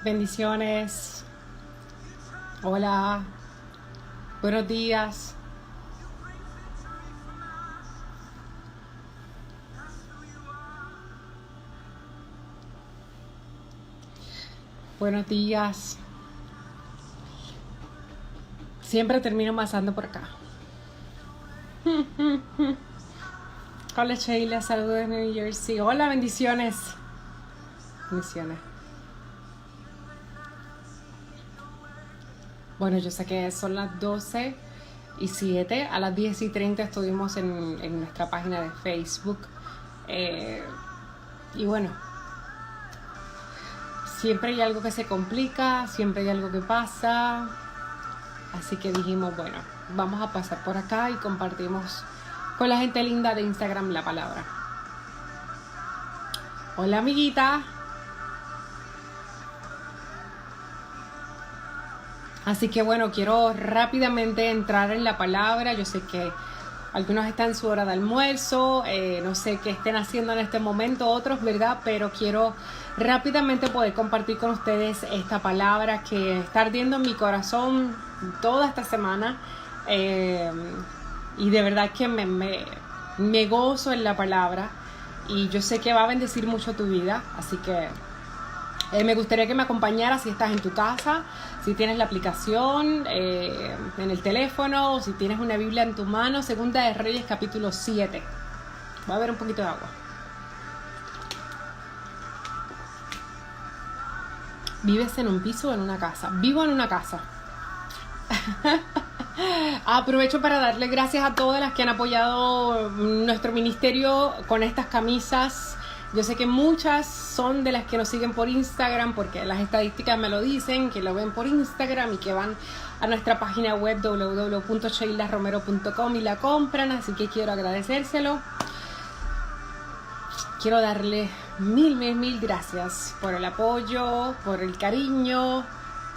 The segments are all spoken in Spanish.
Bendiciones. Hola. Buenos días. Buenos días. Siempre termino pasando por acá. Hola Sheila, saludos de New Jersey. Hola, bendiciones. Bendiciones. Bueno, yo sé que son las 12:07. A las 10:30 estuvimos en nuestra página de Facebook. Y bueno, siempre hay algo que se complica, siempre hay algo que pasa. Así que dijimos, bueno, vamos a pasar por acá y compartimos con la gente linda de Instagram la palabra. Hola, amiguita. Así que bueno, quiero rápidamente entrar en la palabra. Yo sé que algunos están en su hora de almuerzo, no sé qué estén haciendo en este momento, otros, ¿verdad? Pero quiero rápidamente poder compartir con ustedes esta palabra que está ardiendo en mi corazón toda esta semana. Y de verdad que me gozo en la palabra y yo sé que va a bendecir mucho tu vida. Así que me gustaría que me acompañaras si estás en tu casa, si tienes la aplicación en el teléfono, o si tienes una Biblia en tu mano. Segunda de Reyes, capítulo 7. Voy a ver un poquito de agua. ¿Vives en un piso o en una casa? Vivo en una casa. Aprovecho para darle gracias a todas las que han apoyado nuestro ministerio con estas camisas. Yo sé que muchas son de las que nos siguen por Instagram, porque las estadísticas me lo dicen, que lo ven por Instagram y que van a nuestra página web www.sheilaromero.com y la compran, así que quiero agradecérselo. Quiero darle mil gracias por el apoyo, por el cariño.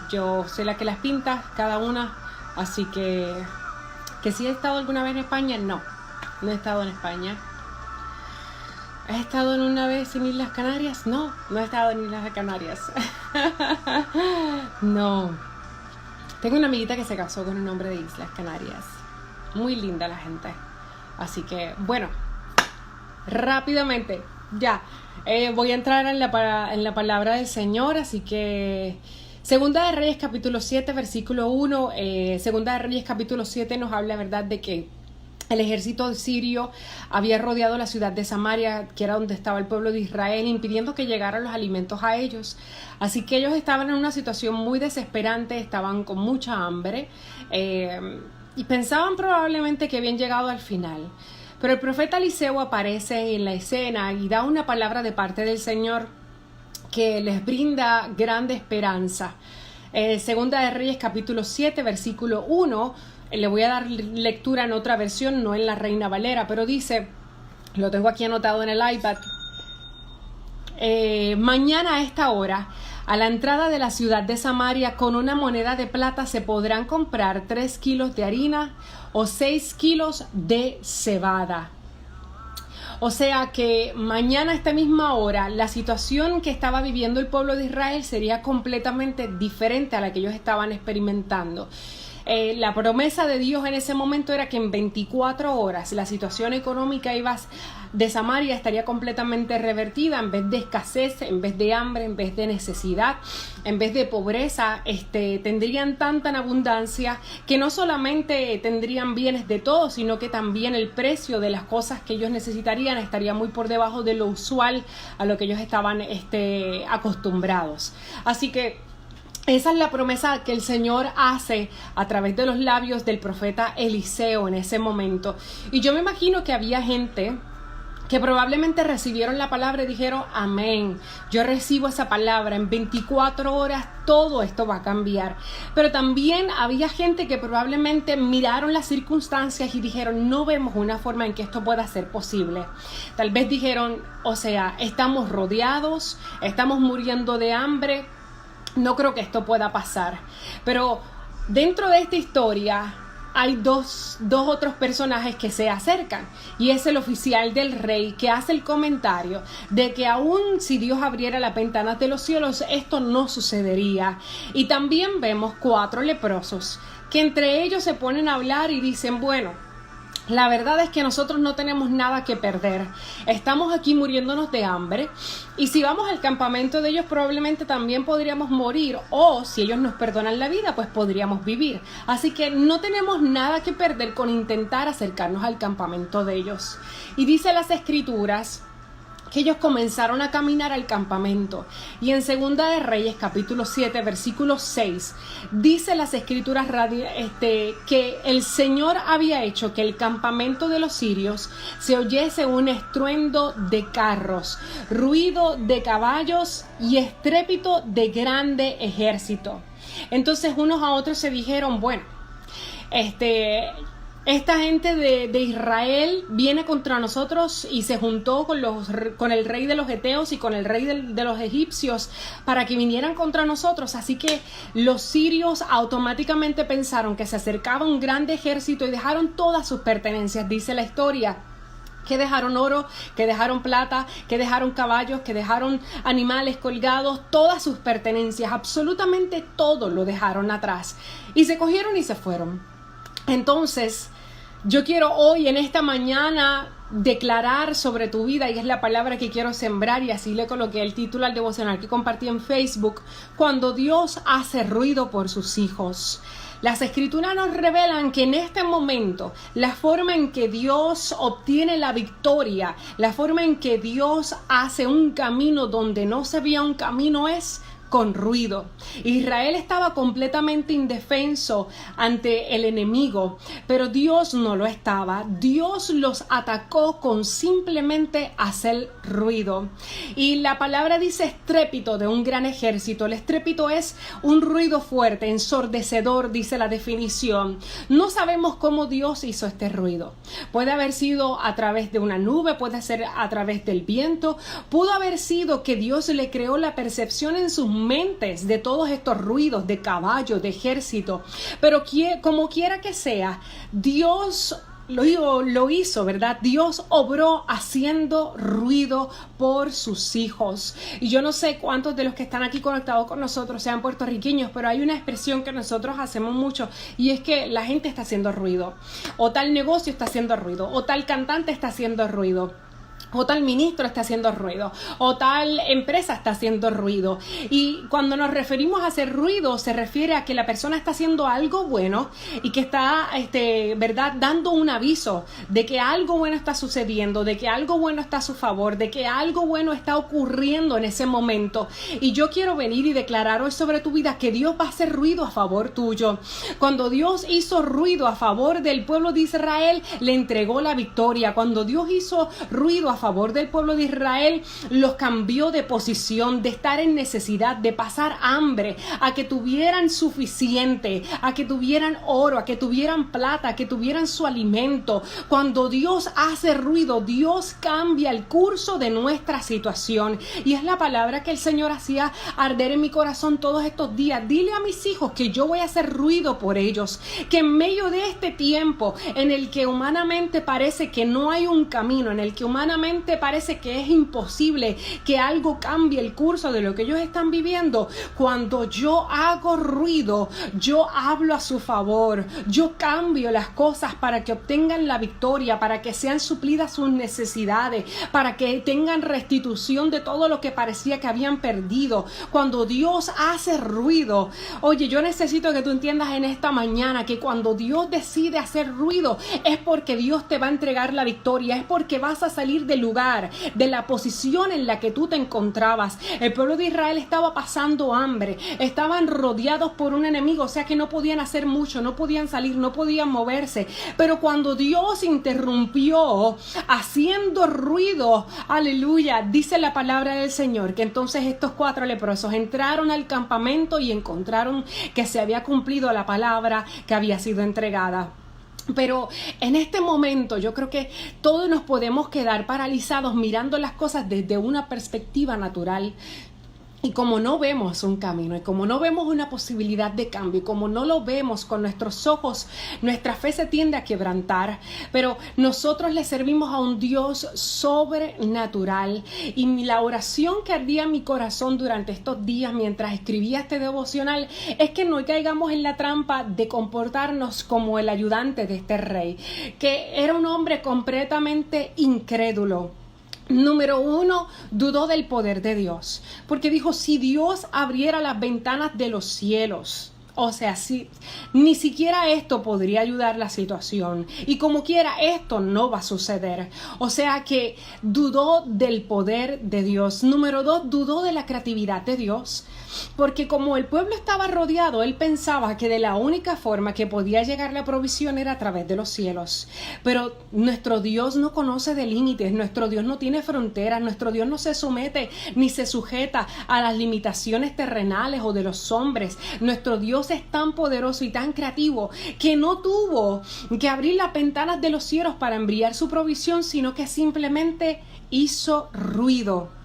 Yo soy la que las pinta, cada una, así que si he estado alguna vez en España, no he estado en España. ¿Has estado en una vez en Islas Canarias? No he estado en Islas Canarias. No. Tengo una amiguita que se casó con un hombre de Islas Canarias. Muy linda la gente. Así que, bueno, rápidamente, ya. Voy a entrar en la palabra del Señor, así que Segunda de Reyes capítulo 7, versículo 1. Segunda de Reyes capítulo 7 nos habla, ¿verdad?, de que el ejército sirio había rodeado la ciudad de Samaria, que era donde estaba el pueblo de Israel, impidiendo que llegaran los alimentos a ellos. Así que ellos estaban en una situación muy desesperante, estaban con mucha hambre y pensaban probablemente que habían llegado al final. Pero el profeta Eliseo aparece en la escena y da una palabra de parte del Señor que les brinda grande esperanza. Segunda de Reyes capítulo 7, versículo 1. Le voy a dar lectura en otra versión, no en la Reina Valera, pero dice, lo tengo aquí anotado en el iPad. Mañana a esta hora, a la entrada de la ciudad de Samaria, con una moneda de plata se podrán comprar 3 kilos de harina o 6 kilos de cebada. O sea que mañana a esta misma hora la situación que estaba viviendo el pueblo de Israel sería completamente diferente a la que ellos estaban experimentando. La promesa de Dios en ese momento era que en 24 horas la situación económica de Samaria estaría completamente revertida. En vez de escasez, en vez de hambre, en vez de necesidad, en vez de pobreza, tendrían tanta en abundancia que no solamente tendrían bienes de todo, sino que también el precio de las cosas que ellos necesitarían estaría muy por debajo de lo usual a lo que ellos estaban acostumbrados. Así que esa es la promesa que el Señor hace a través de los labios del profeta Eliseo en ese momento. Y yo me imagino que había gente que probablemente recibieron la palabra y dijeron, amén, yo recibo esa palabra, en 24 horas todo esto va a cambiar. Pero también había gente que probablemente miraron las circunstancias y dijeron, no vemos una forma en que esto pueda ser posible. Tal vez dijeron, o sea, estamos rodeados, estamos muriendo de hambre, no creo que esto pueda pasar. Pero dentro de esta historia hay dos otros personajes que se acercan, y es el oficial del rey, que hace el comentario de que aun si Dios abriera las ventanas de los cielos, esto no sucedería. Y también vemos 4 leprosos que entre ellos se ponen a hablar y dicen, bueno, la verdad es que nosotros no tenemos nada que perder. Estamos aquí muriéndonos de hambre, y si vamos al campamento de ellos probablemente también podríamos morir, o si ellos nos perdonan la vida, pues podríamos vivir. Así que no tenemos nada que perder con intentar acercarnos al campamento de ellos. Y dice las Escrituras que ellos comenzaron a caminar al campamento. Y en Segunda de Reyes, capítulo 7, versículo 6, dice las Escrituras que el Señor había hecho que el campamento de los sirios se oyese un estruendo de carros, ruido de caballos y estrépito de grande ejército. Entonces unos a otros se dijeron, bueno, esta gente de Israel viene contra nosotros y se juntó con el rey de los heteos y con el rey de los egipcios para que vinieran contra nosotros. Así que los sirios automáticamente pensaron que se acercaba un grande ejército y dejaron todas sus pertenencias. Dice la historia que dejaron oro, que dejaron plata, que dejaron caballos, que dejaron animales colgados, todas sus pertenencias, absolutamente todo lo dejaron atrás. Y se cogieron y se fueron. Entonces, yo quiero hoy en esta mañana declarar sobre tu vida, y es la palabra que quiero sembrar, y así le coloqué el título al devocional que compartí en Facebook: cuando Dios hace ruido por sus hijos. Las Escrituras nos revelan que en este momento la forma en que Dios obtiene la victoria, la forma en que Dios hace un camino donde no se veía un camino es con ruido. Israel estaba completamente indefenso ante el enemigo, pero Dios no lo estaba. Dios los atacó con simplemente hacer ruido. Y la palabra dice estrépito de un gran ejército. El estrépito es un ruido fuerte, ensordecedor, dice la definición. No sabemos cómo Dios hizo este ruido. Puede haber sido a través de una nube, puede ser a través del viento, pudo haber sido que Dios le creó la percepción en sus mentes de todos estos ruidos de caballo, de ejército, pero como quiera que sea, Dios lo hizo, ¿verdad? Dios obró haciendo ruido por sus hijos. Y yo no sé cuántos de los que están aquí conectados con nosotros sean puertorriqueños, pero hay una expresión que nosotros hacemos mucho, y es que la gente está haciendo ruido, o tal negocio está haciendo ruido, o tal cantante está haciendo ruido, o tal ministro está haciendo ruido, o tal empresa está haciendo ruido. Y cuando nos referimos a hacer ruido, se refiere a que la persona está haciendo algo bueno y que está, ¿verdad?, dando un aviso de que algo bueno está sucediendo, de que algo bueno está a su favor, de que algo bueno está ocurriendo en ese momento. Y yo quiero venir y declarar hoy sobre tu vida que Dios va a hacer ruido a favor tuyo. Cuando Dios hizo ruido a favor del pueblo de Israel, le entregó la victoria. Cuando Dios hizo ruido a favor del pueblo de Israel, los cambió de posición, de estar en necesidad, de pasar hambre, a que tuvieran suficiente, a que tuvieran oro, a que tuvieran plata, a que tuvieran su alimento. Cuando Dios hace ruido, Dios cambia el curso de nuestra situación, y es la palabra que el Señor hacía arder en mi corazón todos estos días. Dile a mis hijos que yo voy a hacer ruido por ellos, que en medio de este tiempo en el que humanamente parece que no hay un camino, en el que humanamente parece que es imposible que algo cambie el curso de lo que ellos están viviendo, cuando yo hago ruido, yo hablo a su favor, yo cambio las cosas para que obtengan la victoria, para que sean suplidas sus necesidades, para que tengan restitución de todo lo que parecía que habían perdido. Cuando Dios hace ruido, oye, yo necesito que tú entiendas en esta mañana que cuando Dios decide hacer ruido es porque Dios te va a entregar la victoria, es porque vas a salir del lugar, de la posición en la que tú te encontrabas. El pueblo de Israel estaba pasando hambre, estaban rodeados por un enemigo, o sea que no podían hacer mucho, no podían salir, no podían moverse, pero cuando Dios interrumpió haciendo ruido, aleluya, dice la palabra del Señor que entonces estos 4 leprosos entraron al campamento y encontraron que se había cumplido la palabra que había sido entregada. Pero en este momento yo creo que todos nos podemos quedar paralizados mirando las cosas desde una perspectiva natural. Y como no vemos un camino, y como no vemos una posibilidad de cambio, y como no lo vemos con nuestros ojos, nuestra fe se tiende a quebrantar. Pero nosotros le servimos a un Dios sobrenatural. Y la oración que ardía en mi corazón durante estos días mientras escribía este devocional es que no caigamos en la trampa de comportarnos como el ayudante de este rey, que era un hombre completamente incrédulo. Número 1, dudó del poder de Dios, porque dijo, si Dios abriera las ventanas de los cielos, o sea, si ni siquiera esto podría ayudar la situación, y como quiera esto no va a suceder. O sea que dudó del poder de Dios. Número 2, dudó de la creatividad de Dios, porque como el pueblo estaba rodeado, él pensaba que de la única forma que podía llegar la provisión era a través de los cielos. Pero nuestro Dios no conoce de límites, nuestro Dios no tiene fronteras, nuestro Dios no se somete ni se sujeta a las limitaciones terrenales o de los hombres. Nuestro Dios es tan poderoso y tan creativo que no tuvo que abrir las ventanas de los cielos para enviar su provisión, sino que simplemente hizo ruido.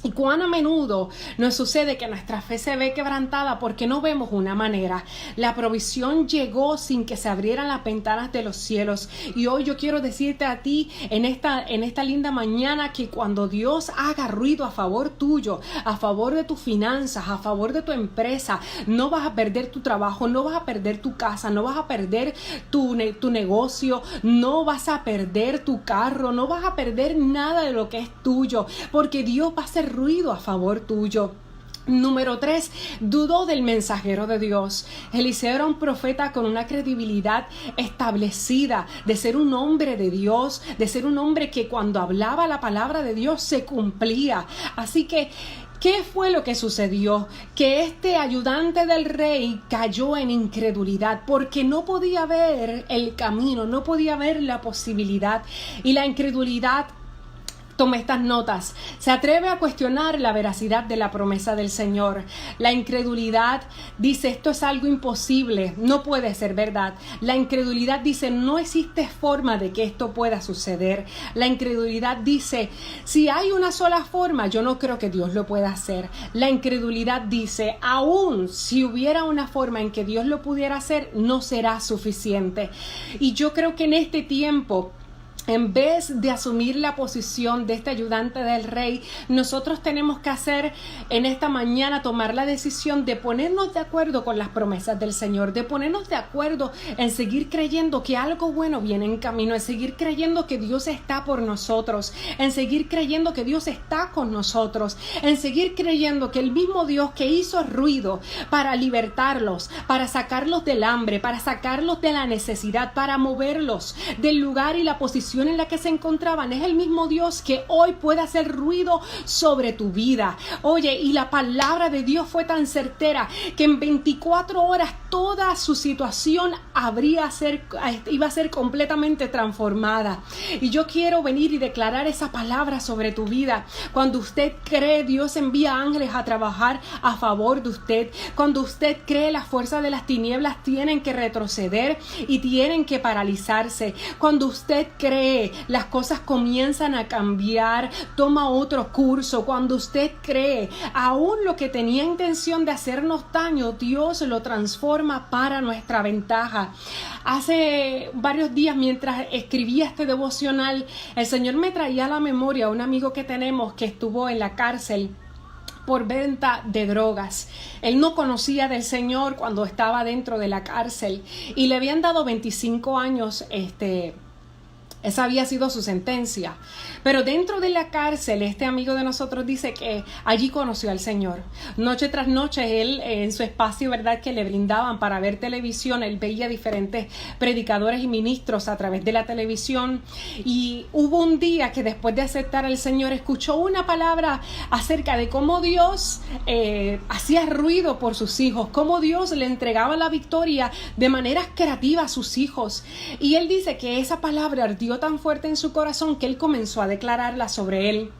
Y cuán a menudo nos sucede que nuestra fe se ve quebrantada porque no vemos una manera. La provisión llegó sin que se abrieran las ventanas de los cielos. Y hoy yo quiero decirte a ti en esta linda mañana que cuando Dios haga ruido a favor tuyo, a favor de tus finanzas, a favor de tu empresa, no vas a perder tu trabajo, no vas a perder tu casa, no vas a perder tu negocio, no vas a perder tu carro, no vas a perder nada de lo que es tuyo, porque Dios va a hacer ruido a favor tuyo. Número 3, dudó del mensajero de Dios. Eliseo era un profeta con una credibilidad establecida, de ser un hombre de Dios, de ser un hombre que cuando hablaba la palabra de Dios se cumplía. Así que, ¿qué fue lo que sucedió? Que este ayudante del rey cayó en incredulidad porque no podía ver el camino, no podía ver la posibilidad. Y la incredulidad, tome estas notas, se atreve a cuestionar la veracidad de la promesa del Señor. La incredulidad dice, esto es algo imposible, no puede ser verdad. La incredulidad dice, no existe forma de que esto pueda suceder. La incredulidad dice, si hay una sola forma, yo no creo que Dios lo pueda hacer. La incredulidad dice, aún si hubiera una forma en que Dios lo pudiera hacer, no será suficiente. Y yo creo que en este tiempo, en vez de asumir la posición de este ayudante del rey, nosotros tenemos que hacer en esta mañana, tomar la decisión de ponernos de acuerdo con las promesas del Señor, de ponernos de acuerdo en seguir creyendo que algo bueno viene en camino, en seguir creyendo que Dios está por nosotros, en seguir creyendo que Dios está con nosotros, en seguir creyendo que el mismo Dios que hizo ruido para libertarlos, para sacarlos del hambre, para sacarlos de la necesidad, para moverlos del lugar y la posición en la que se encontraban, es el mismo Dios que hoy puede hacer ruido sobre tu vida. Oye, y la palabra de Dios fue tan certera que en 24 horas toda su situación iba a ser completamente transformada. Y yo quiero venir y declarar esa palabra sobre tu vida. Cuando usted cree, Dios envía ángeles a trabajar a favor de usted. Cuando usted cree, las fuerzas de las tinieblas tienen que retroceder y tienen que paralizarse. Cuando usted cree, las cosas comienzan a cambiar, toma otro curso. Cuando usted cree, aún lo que tenía intención de hacernos daño, Dios lo transforma para nuestra ventaja. Hace varios días, mientras escribía este devocional, el Señor me traía a la memoria a un amigo que tenemos que estuvo en la cárcel por venta de drogas. Él no conocía del Señor cuando estaba dentro de la cárcel y le habían dado 25 años, esa había sido su sentencia. Pero dentro de la cárcel, este amigo de nosotros dice que allí conoció al Señor. Noche tras noche, él en su espacio, ¿verdad?, que le brindaban para ver televisión, él veía diferentes predicadores y ministros a través de la televisión. Y hubo un día que después de aceptar al Señor, escuchó una palabra acerca de cómo Dios hacía ruido por sus hijos, cómo Dios le entregaba la victoria de maneras creativas a sus hijos. Y él dice que esa palabra ardió tan fuerte en su corazón que él comenzó a declararla sobre él.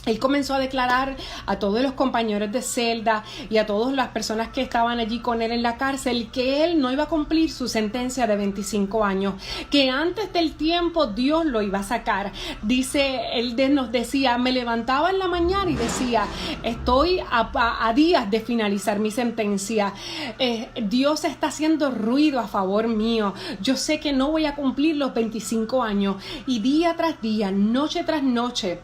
Él comenzó a declarar a todos los compañeros de celda y a todas las personas que estaban allí con él en la cárcel que él no iba a cumplir su sentencia de 25 años, que antes del tiempo Dios lo iba a sacar. Dice, él nos decía, me levantaba en la mañana y decía, estoy a días de finalizar mi sentencia. Dios está haciendo ruido a favor mío. Yo sé que no voy a cumplir los 25 años. Y día tras día, noche tras noche,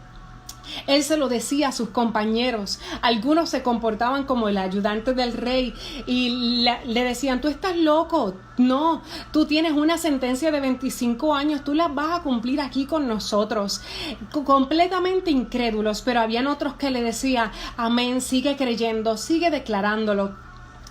él se lo decía a sus compañeros. Algunos se comportaban como el ayudante del rey y le decían, tú estás loco, no, tú tienes una sentencia de 25 años, tú la vas a cumplir aquí con nosotros. Completamente incrédulos, pero habían otros que le decían, amén, sigue creyendo, sigue declarándolo.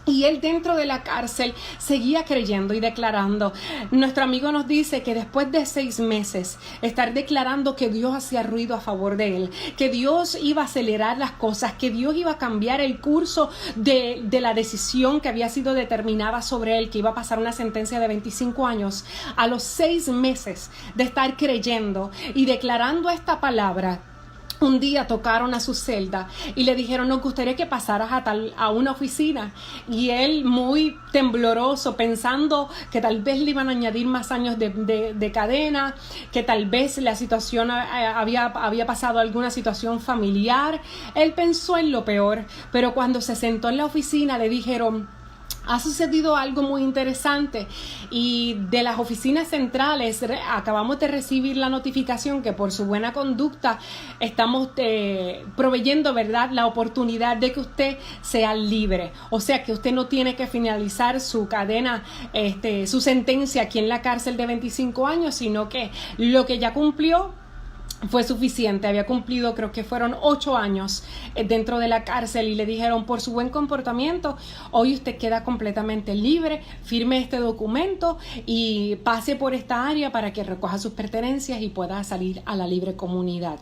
Y él dentro de la cárcel seguía creyendo y declarando. Nuestro amigo nos dice que después de 6 meses estar declarando que Dios hacía ruido a favor de él, que Dios iba a acelerar las cosas, que Dios iba a cambiar el curso de la decisión que había sido determinada sobre él, que iba a pasar una sentencia de 25 años, a los 6 meses de estar creyendo y declarando esta palabra, un día tocaron a su celda y le dijeron, nos gustaría que pasaras a una oficina. Y él, muy tembloroso, pensando que tal vez le iban a añadir más años de cadena, que tal vez la situación había pasado alguna situación familiar. Él pensó en lo peor, pero cuando se sentó en la oficina le dijeron, ha sucedido algo muy interesante, y de las oficinas centrales acabamos de recibir la notificación que por su buena conducta estamos proveyendo, ¿verdad?, la oportunidad de que usted sea libre. O sea, que usted no tiene que finalizar su cadena, su sentencia aquí en la cárcel de 25 años, sino que lo que ya cumplió fue suficiente. Había cumplido, creo que fueron 8 años dentro de la cárcel, y le dijeron, por su buen comportamiento, hoy usted queda completamente libre, firme este documento y pase por esta área para que recoja sus pertenencias y pueda salir a la libre comunidad.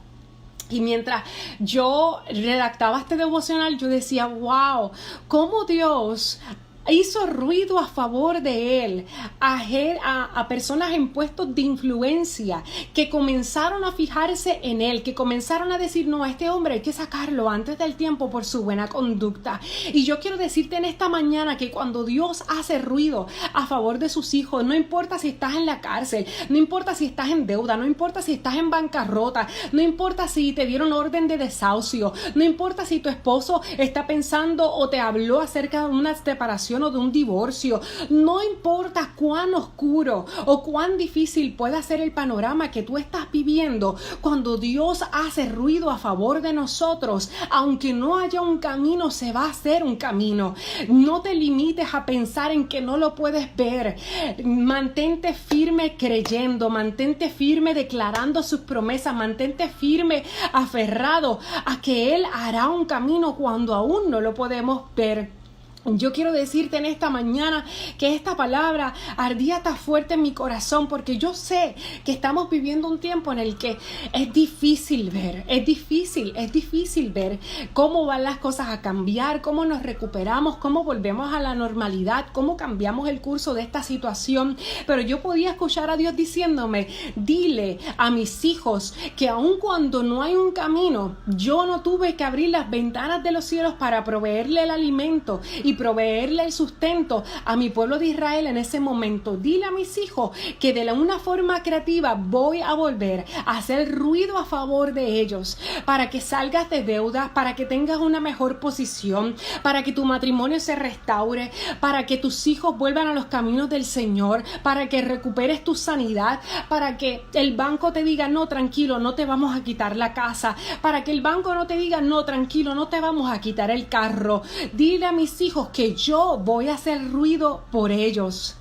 Y mientras yo redactaba este devocional, yo decía, wow, cómo Dios hizo ruido a favor de él, a personas en puestos de influencia que comenzaron a fijarse en él, que comenzaron a decir, no, a este hombre hay que sacarlo antes del tiempo por su buena conducta. Y yo quiero decirte en esta mañana que cuando Dios hace ruido a favor de sus hijos, no importa si estás en la cárcel, no importa si estás en deuda, no importa si estás en bancarrota, no importa si te dieron orden de desahucio, no importa si tu esposo está pensando o te habló acerca de una separación o de un divorcio, no importa cuán oscuro o cuán difícil pueda ser el panorama que tú estás viviendo, cuando Dios hace ruido a favor de nosotros, aunque no haya un camino, se va a hacer un camino. No te limites a pensar en que no lo puedes ver. Mantente firme creyendo, mantente firme declarando sus promesas, mantente firme aferrado a que Él hará un camino cuando aún no lo podemos ver. Yo quiero decirte en esta mañana que esta palabra ardía tan fuerte en mi corazón, porque yo sé que estamos viviendo un tiempo en el que es difícil ver cómo van las cosas a cambiar, cómo nos recuperamos, cómo volvemos a la normalidad, cómo cambiamos el curso de esta situación. Pero yo podía escuchar a Dios diciéndome, dile a mis hijos que aun cuando no hay un camino, yo no tuve que abrir las ventanas de los cielos para proveerle el alimento y proveerle el sustento a mi pueblo de Israel en ese momento. Dile a mis hijos que de una forma creativa voy a volver a hacer ruido a favor de ellos, para que salgas de deudas, para que tengas una mejor posición, para que tu matrimonio se restaure, para que tus hijos vuelvan a los caminos del Señor, para que recuperes tu sanidad, para que el banco te diga, no, tranquilo, no te vamos a quitar la casa, para que el banco no te diga, no, tranquilo, no te vamos a quitar el carro. Dile a mis hijos que yo voy a hacer ruido por ellos.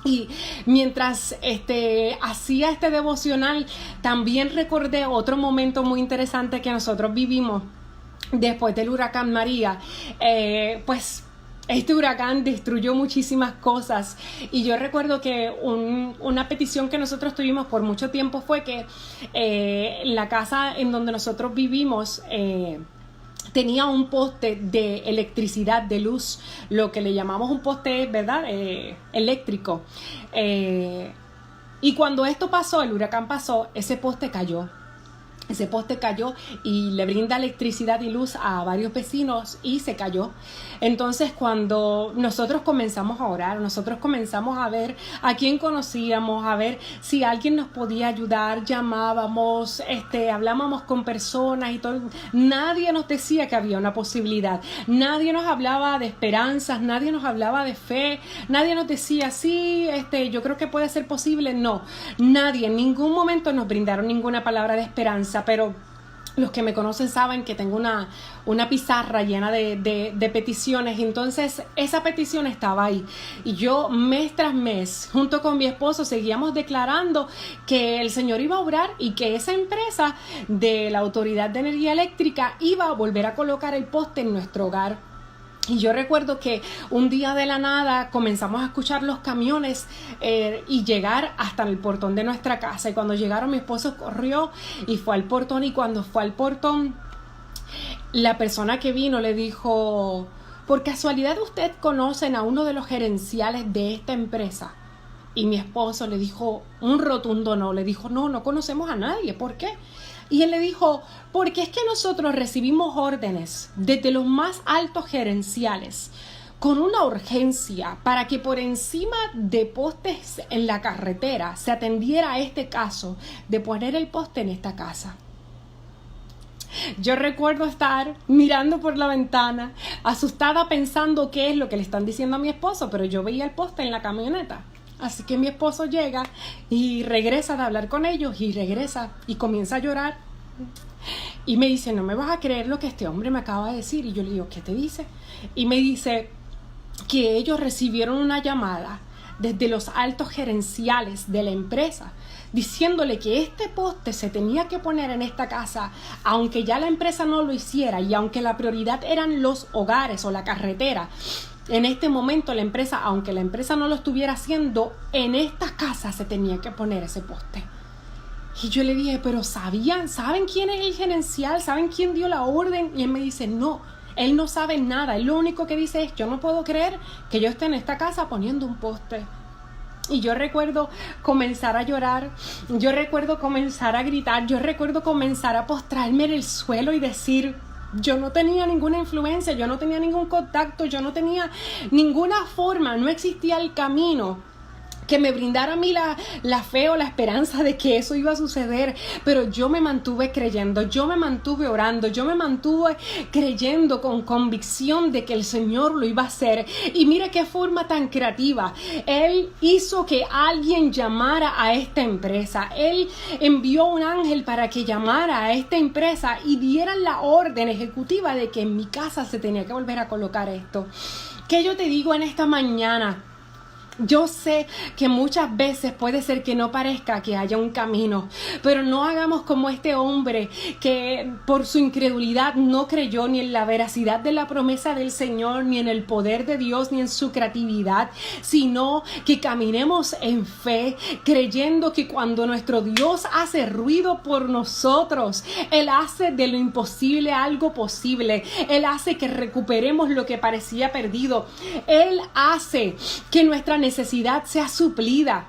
Y mientras hacía este devocional, también recordé otro momento muy interesante que nosotros vivimos después del huracán María. Pues este huracán destruyó muchísimas cosas, y yo recuerdo que una petición que nosotros tuvimos por mucho tiempo fue que la casa en donde nosotros vivimos tenía un poste de electricidad, de luz, lo que le llamamos un poste, ¿verdad?, eléctrico. Y cuando esto pasó, el huracán pasó, ese poste cayó. Ese poste cayó y le brinda electricidad y luz a varios vecinos y se cayó. Entonces, cuando nosotros comenzamos a orar, nosotros comenzamos a ver a quién conocíamos, a ver si alguien nos podía ayudar, llamábamos, hablábamos con personas y todo. Nadie nos decía que había una posibilidad. Nadie nos hablaba de esperanzas, nadie nos hablaba de fe, nadie nos decía, sí, yo creo que puede ser posible. No, nadie, en ningún momento nos brindaron ninguna palabra de esperanza, pero los que me conocen saben que tengo una pizarra llena de peticiones. Entonces esa petición estaba ahí y yo mes tras mes junto con mi esposo seguíamos declarando que el Señor iba a obrar y que esa empresa de la Autoridad de Energía Eléctrica iba a volver a colocar el poste en nuestro hogar. Y yo recuerdo que un día de la nada comenzamos a escuchar los camiones y llegar hasta el portón de nuestra casa. Y cuando llegaron, mi esposo corrió y fue al portón. Y cuando fue al portón, la persona que vino le dijo, ¿por casualidad usted conocen a uno de los gerenciales de esta empresa? Y mi esposo le dijo un rotundo no. Le dijo, no conocemos a nadie. ¿Por qué? Y él le dijo, porque es que nosotros recibimos órdenes desde los más altos gerenciales con una urgencia para que por encima de postes en la carretera se atendiera a este caso de poner el poste en esta casa. Yo recuerdo estar mirando por la ventana, asustada pensando qué es lo que le están diciendo a mi esposo, pero yo veía el poste en la camioneta. Así que mi esposo llega y regresa de hablar con ellos y regresa y comienza a llorar. Y me dice, no me vas a creer lo que este hombre me acaba de decir. Y yo le digo, ¿qué te dice? Y me dice que ellos recibieron una llamada desde los altos gerenciales de la empresa diciéndole que este poste se tenía que poner en esta casa, aunque ya la empresa no lo hiciera y aunque la prioridad eran los hogares o la carretera. En este momento la empresa, aunque la empresa no lo estuviera haciendo, en esta casa se tenía que poner ese poste. Y yo le dije, pero ¿saben quién es el gerencial? ¿Saben quién dio la orden? Y él me dice, no, él no sabe nada. Él lo único que dice es, yo no puedo creer que yo esté en esta casa poniendo un poste. Y yo recuerdo comenzar a llorar, yo recuerdo comenzar a gritar, yo recuerdo comenzar a postrarme en el suelo y decir, yo no tenía ninguna influencia, yo no tenía ningún contacto, yo no tenía ninguna forma, no existía el camino que me brindara a mí la fe o la esperanza de que eso iba a suceder, pero yo me mantuve creyendo, yo me mantuve orando, yo me mantuve creyendo con convicción de que el Señor lo iba a hacer. Y mira qué forma tan creativa, Él hizo que alguien llamara a esta empresa, Él envió un ángel para que llamara a esta empresa y dieran la orden ejecutiva de que en mi casa se tenía que volver a colocar esto. ¿Qué yo te digo en esta mañana? Yo sé que muchas veces puede ser que no parezca que haya un camino, pero no hagamos como este hombre que por su incredulidad no creyó ni en la veracidad de la promesa del Señor, ni en el poder de Dios, ni en su creatividad, sino que caminemos en fe, creyendo que cuando nuestro Dios hace ruido por nosotros, Él hace de lo imposible algo posible. Él hace que recuperemos lo que parecía perdido. Él hace que nuestra necesidad sea suplida.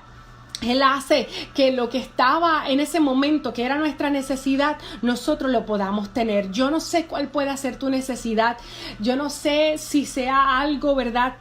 Él hace que lo que estaba en ese momento, que era nuestra necesidad, nosotros lo podamos tener. Yo no sé cuál pueda ser tu necesidad. Yo no sé si sea algo, ¿verdad?,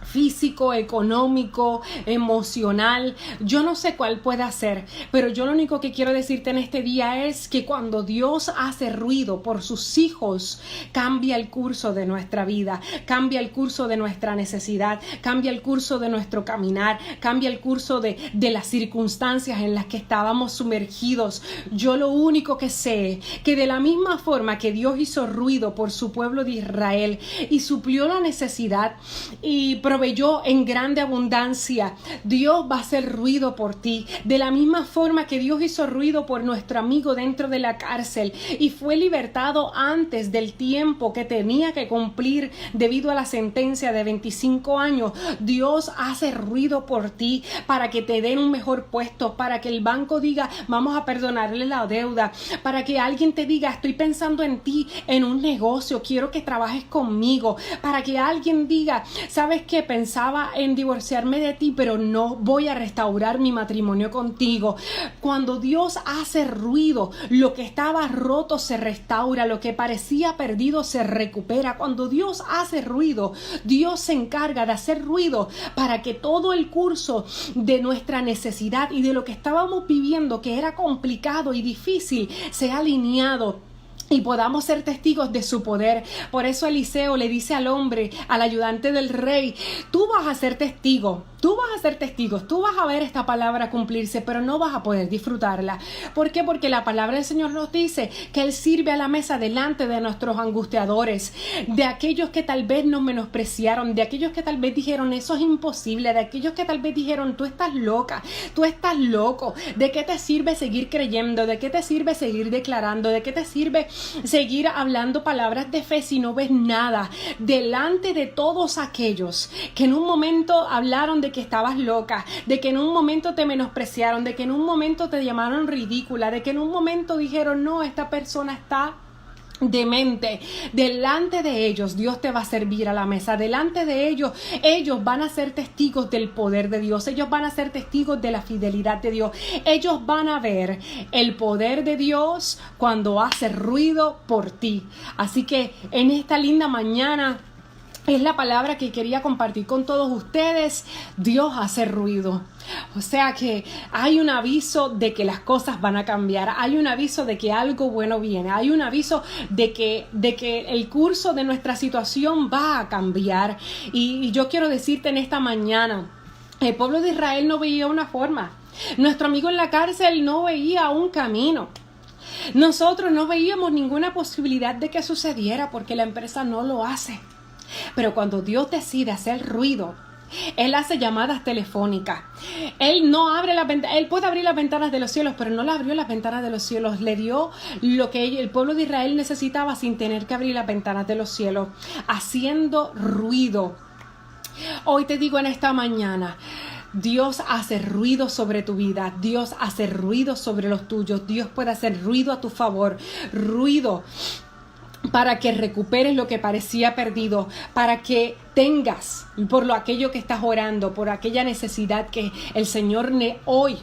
físico, económico, emocional. Yo no sé cuál pueda ser, pero yo lo único que quiero decirte en este día es que cuando Dios hace ruido por sus hijos, cambia el curso de nuestra vida, cambia el curso de nuestra necesidad, cambia el curso de nuestro caminar, cambia el curso de las circunstancias en las que estábamos sumergidos. Yo lo único que sé, que de la misma forma que Dios hizo ruido por su pueblo de Israel y suplió la necesidad y proveyó en grande abundancia, Dios va a hacer ruido por ti. De la misma forma que Dios hizo ruido por nuestro amigo dentro de la cárcel y fue libertado antes del tiempo que tenía que cumplir debido a la sentencia de 25 años, Dios hace ruido por ti para que te den un mejor puesto, para que el banco diga, vamos a perdonarle la deuda, para que alguien te diga, estoy pensando en ti, en un negocio, quiero que trabajes conmigo, para que alguien diga, ¿sabes qué? que pensaba en divorciarme de ti, pero no voy a restaurar mi matrimonio contigo. Cuando Dios hace ruido, lo que estaba roto se restaura, lo que parecía perdido se recupera. Cuando Dios hace ruido, Dios se encarga de hacer ruido para que todo el curso de nuestra necesidad y de lo que estábamos viviendo, que era complicado y difícil, sea alineado y podamos ser testigos de su poder. Por eso Eliseo le dice al hombre, al ayudante del rey: tú vas a ser testigo, tú vas a ser testigo, tú vas a ver esta palabra cumplirse, pero no vas a poder disfrutarla. ¿Por qué? Porque la palabra del Señor nos dice que Él sirve a la mesa delante de nuestros angustiadores, de aquellos que tal vez nos menospreciaron, de aquellos que tal vez dijeron eso es imposible, de aquellos que tal vez dijeron tú estás loca, tú estás loco. ¿De qué te sirve seguir creyendo? ¿De qué te sirve seguir declarando? ¿De qué te sirve seguir hablando palabras de fe si no ves nada? Delante de todos aquellos que en un momento hablaron de que estabas loca, de que en un momento te menospreciaron, de que en un momento te llamaron ridícula, de que en un momento dijeron no, esta persona está demente, delante de ellos Dios te va a servir a la mesa. Delante de ellos van a ser testigos del poder de Dios, ellos van a ser testigos de la fidelidad de Dios, ellos van a ver el poder de Dios cuando hace ruido por ti. Así que en esta linda mañana es la palabra que quería compartir con todos ustedes. Dios hace ruido. O sea que hay un aviso de que las cosas van a cambiar. Hay un aviso de que algo bueno viene. Hay un aviso de que el curso de nuestra situación va a cambiar. Y yo quiero decirte en esta mañana, el pueblo de Israel no veía una forma. Nuestro amigo en la cárcel no veía un camino. Nosotros no veíamos ninguna posibilidad de que sucediera porque la empresa no lo hace. Pero cuando Dios decide hacer ruido, Él hace llamadas telefónicas. Él no abre las ventanas. Él puede abrir las ventanas de los cielos, pero no le abrió las ventanas de los cielos. Le dio lo que el pueblo de Israel necesitaba sin tener que abrir las ventanas de los cielos, haciendo ruido. Hoy te digo en esta mañana, Dios hace ruido sobre tu vida, Dios hace ruido sobre los tuyos, Dios puede hacer ruido a tu favor, ruido para que recuperes lo que parecía perdido, para que tengas por lo aquello que estás orando, por aquella necesidad que el Señor hoy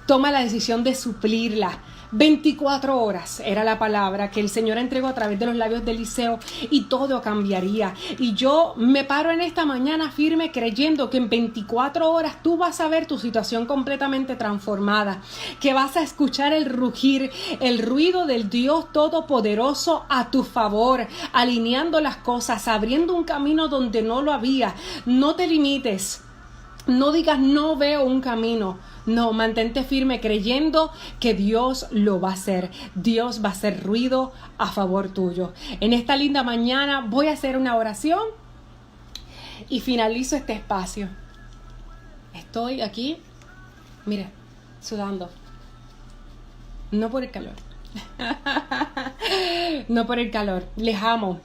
toma la decisión de suplirla. 24 horas era la palabra que el Señor entregó a través de los labios de Eliseo y todo cambiaría. Y yo me paro en esta mañana firme creyendo que en 24 horas tú vas a ver tu situación completamente transformada, que vas a escuchar el rugir, el ruido del Dios Todopoderoso a tu favor, alineando las cosas, abriendo un camino donde no lo había. No te limites, no digas no veo un camino. No, mantente firme creyendo que Dios lo va a hacer. Dios va a hacer ruido a favor tuyo. En esta linda mañana voy a hacer una oración y finalizo este espacio. Estoy aquí, mira, sudando. No por el calor. No por el calor. Les amo.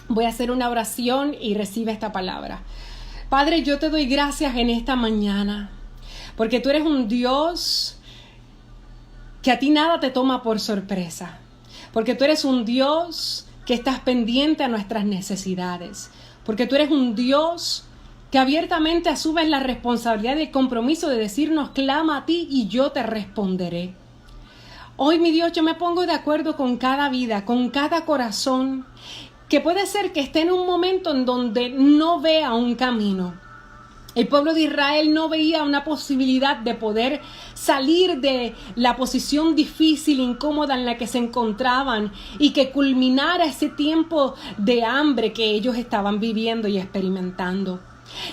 Voy a hacer una oración y recibe esta palabra. Padre, yo te doy gracias en esta mañana, porque tú eres un Dios que a ti nada te toma por sorpresa. Porque tú eres un Dios que estás pendiente a nuestras necesidades. Porque tú eres un Dios que abiertamente asumes la responsabilidad y el compromiso de decirnos, clama a ti y yo te responderé. Hoy, mi Dios, yo me pongo de acuerdo con cada vida, con cada corazón, que puede ser que esté en un momento en donde no vea un camino. El pueblo de Israel no veía una posibilidad de poder salir de la posición difícil, incómoda en la que se encontraban y que culminara ese tiempo de hambre que ellos estaban viviendo y experimentando.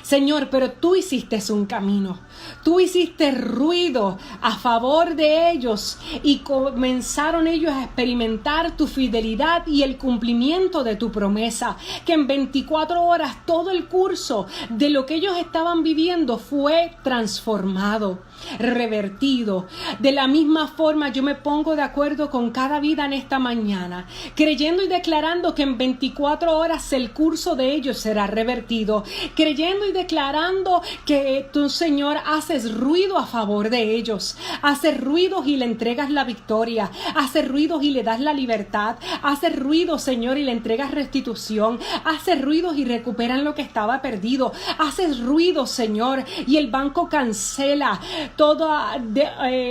Señor, pero tú hiciste un camino, tú hiciste ruido a favor de ellos y comenzaron ellos a experimentar tu fidelidad y el cumplimiento de tu promesa, que en 24 horas todo el curso de lo que ellos estaban viviendo fue transformado, revertido. De la misma forma yo me pongo de acuerdo con cada vida en esta mañana, creyendo y declarando que en 24 horas el curso de ellos será revertido, creyendo creyendo y declarando que tú, Señor, haces ruido a favor de ellos. Haces ruidos y le entregas la victoria. Haces ruidos y le das la libertad. Haces ruidos, Señor, y le entregas restitución. Haces ruidos y recuperan lo que estaba perdido. Haces ruidos, Señor, y el banco cancela toda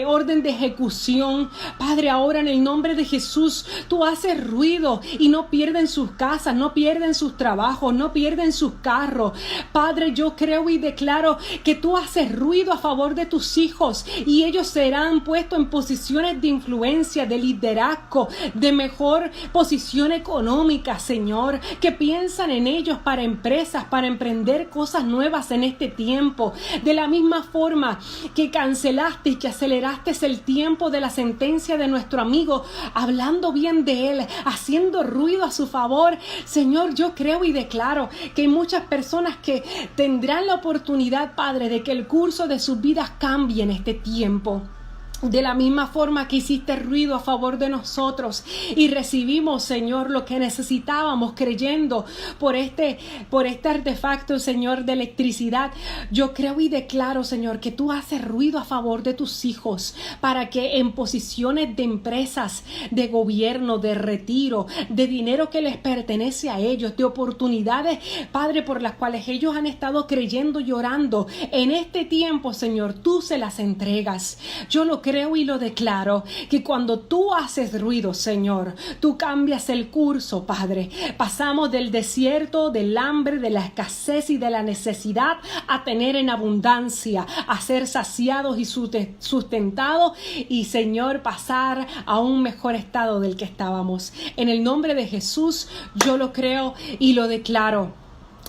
orden de ejecución. Padre, ahora en el nombre de Jesús, tú haces ruido y no pierden sus casas, no pierden sus trabajos, no pierden sus carros. Padre, yo creo y declaro que tú haces ruido a favor de tus hijos y ellos serán puestos en posiciones de influencia, de liderazgo, de mejor posición económica, Señor, que piensan en ellos para empresas, para emprender cosas nuevas en este tiempo. De la misma forma que cancelaste y que aceleraste el tiempo de la sentencia de nuestro amigo, hablando bien de él, haciendo ruido a su favor, Señor, yo creo y declaro que hay muchas personas que tendrán la oportunidad, Padre, de que el curso de sus vidas cambie en este tiempo. De la misma forma que hiciste ruido a favor de nosotros y recibimos, Señor, lo que necesitábamos creyendo por este artefacto, Señor, de electricidad. Yo creo y declaro, Señor, que tú haces ruido a favor de tus hijos para que en posiciones de empresas, de gobierno, de retiro, de dinero que les pertenece a ellos, de oportunidades, Padre, por las cuales ellos han estado creyendo y orando, en este tiempo, Señor, tú se las entregas. Yo lo creo y lo declaro, que cuando tú haces ruido, Señor, tú cambias el curso, Padre. Pasamos del desierto, del hambre, de la escasez y de la necesidad a tener en abundancia, a ser saciados y sustentados y, Señor, pasar a un mejor estado del que estábamos. En el nombre de Jesús, yo lo creo y lo declaro.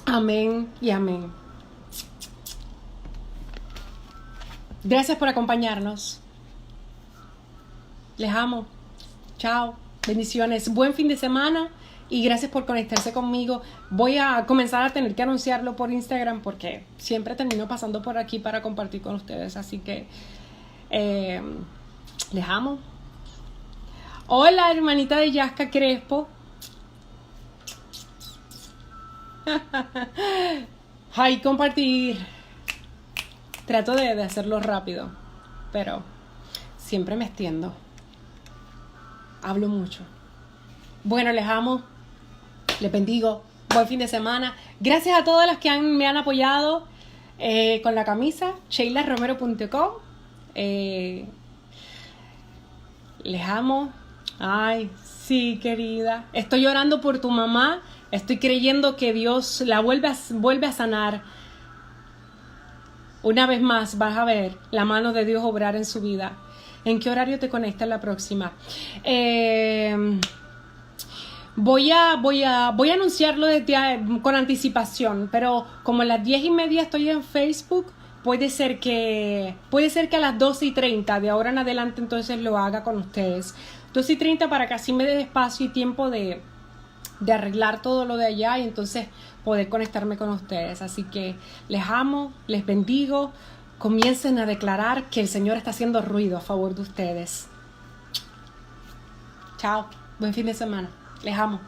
Amén y amén. Gracias por acompañarnos. Les amo. Chao. Bendiciones. Buen fin de semana y gracias por conectarse conmigo. Voy a comenzar a tener que anunciarlo por Instagram porque siempre termino pasando por aquí para compartir con ustedes. Así que les amo. Hola, hermanita de Yasca Crespo. Ay, compartir. Trato de hacerlo rápido, pero siempre me extiendo. Hablo mucho. Bueno, les amo. Les bendigo. Buen fin de semana. Gracias a todas las que me han apoyado con la camisa. sheilaromero.com. Les amo. Ay, sí, querida. Estoy orando por tu mamá. Estoy creyendo que Dios la vuelve a sanar. Una vez más vas a ver la mano de Dios obrar en su vida. ¿En qué horario te conectas la próxima? Voy a anunciarlo con anticipación, pero como a las 10:30 estoy en Facebook, puede ser que a las 12:30 de ahora en adelante entonces lo haga con ustedes. 12:30 para que así me dé espacio y tiempo de arreglar todo lo de allá y entonces poder conectarme con ustedes. Así que les amo, les bendigo. Comiencen a declarar que el Señor está haciendo ruido a favor de ustedes. Chao, buen fin de semana. Les amo.